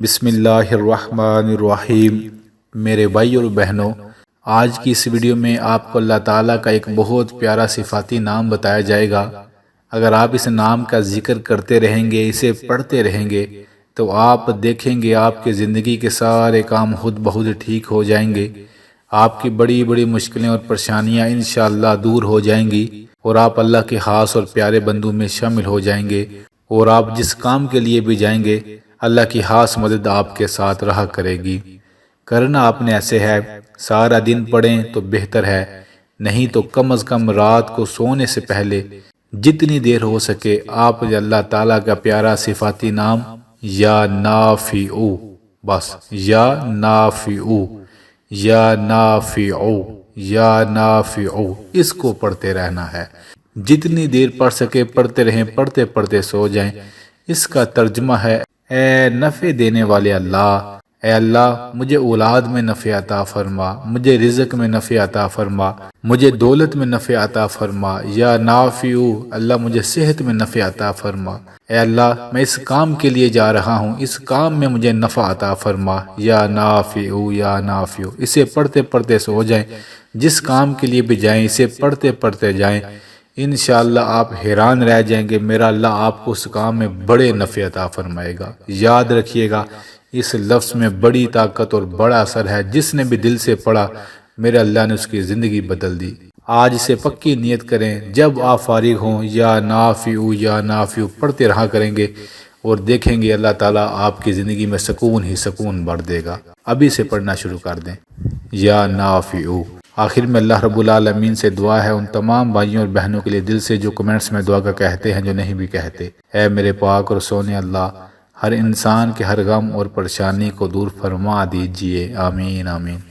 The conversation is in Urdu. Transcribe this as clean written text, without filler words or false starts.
بسم اللہ الرحمن الرحیم۔ میرے بھائی اور بہنوں، آج کی اس ویڈیو میں آپ کو اللہ تعالیٰ کا ایک بہت پیارا صفاتی نام بتایا جائے گا۔ اگر آپ اس نام کا ذکر کرتے رہیں گے، اسے پڑھتے رہیں گے، تو آپ دیکھیں گے آپ کے زندگی کے سارے کام خود بخود ٹھیک ہو جائیں گے۔ آپ کی بڑی بڑی مشکلیں اور پریشانیاں انشاءاللہ دور ہو جائیں گی، اور آپ اللہ کے خاص اور پیارے بندوں میں شامل ہو جائیں گے، اور آپ جس کام کے لیے بھی جائیں گے اللہ کی خاص مدد آپ کے ساتھ رہا کرے گی۔ کرنا آپ نے ایسے ہے، سارا دن پڑھیں تو بہتر ہے، نہیں تو کم از کم رات کو سونے سے پہلے جتنی دیر ہو سکے آپ اللہ تعالیٰ کا پیارا صفاتی نام یا نافعو، بس یا نافعو، یا نافعو، یا نافعو، اس کو پڑھتے رہنا ہے۔ جتنی دیر پڑھ سکے پڑھتے رہیں، پڑھتے پڑھتے سو جائیں۔ اس کا ترجمہ ہے: اے نفع دینے والے اللہ، اے اللہ مجھے اولاد میں نفع عطا فرما، مجھے رزق میں نفع عطا فرما، مجھے دولت میں نفع عطا فرما۔ یا نافعو، اللہ مجھے صحت میں نفع عطا فرما۔ اے اللہ میں اس کام کے لیے جا رہا ہوں، اس کام میں مجھے نفع عطا فرما۔ یا نافعو، یا نافعو، اسے پڑھتے پڑھتے سو جائیں۔ جس کام کے لیے بھی جائیں اسے پڑھتے پڑھتے جائیں، انشاءاللہ آپ حیران رہ جائیں گے، میرا اللہ آپ کو اس کام میں بڑے نفع عطا فرمائے گا۔ یاد رکھیے گا، اس لفظ میں بڑی طاقت اور بڑا اثر ہے۔ جس نے بھی دل سے پڑھا، میرے اللہ نے اس کی زندگی بدل دی۔ آج اسے پکی نیت کریں، جب آپ فارغ ہوں یا نافعو یا نافعو پڑھتے رہا کریں گے، اور دیکھیں گے اللہ تعالیٰ آپ کی زندگی میں سکون ہی سکون بھر دے گا۔ ابھی سے پڑھنا شروع کر دیں، یا نافعو۔ آخر میں اللہ رب العالمین سے دعا ہے ان تمام بھائیوں اور بہنوں کے لیے دل سے جو کمنٹس میں دعا کا کہتے ہیں، جو نہیں بھی کہتے: اے میرے پاک اور سونے اللہ، ہر انسان کے ہر غم اور پریشانی کو دور فرما دیجئے، آمین آمین۔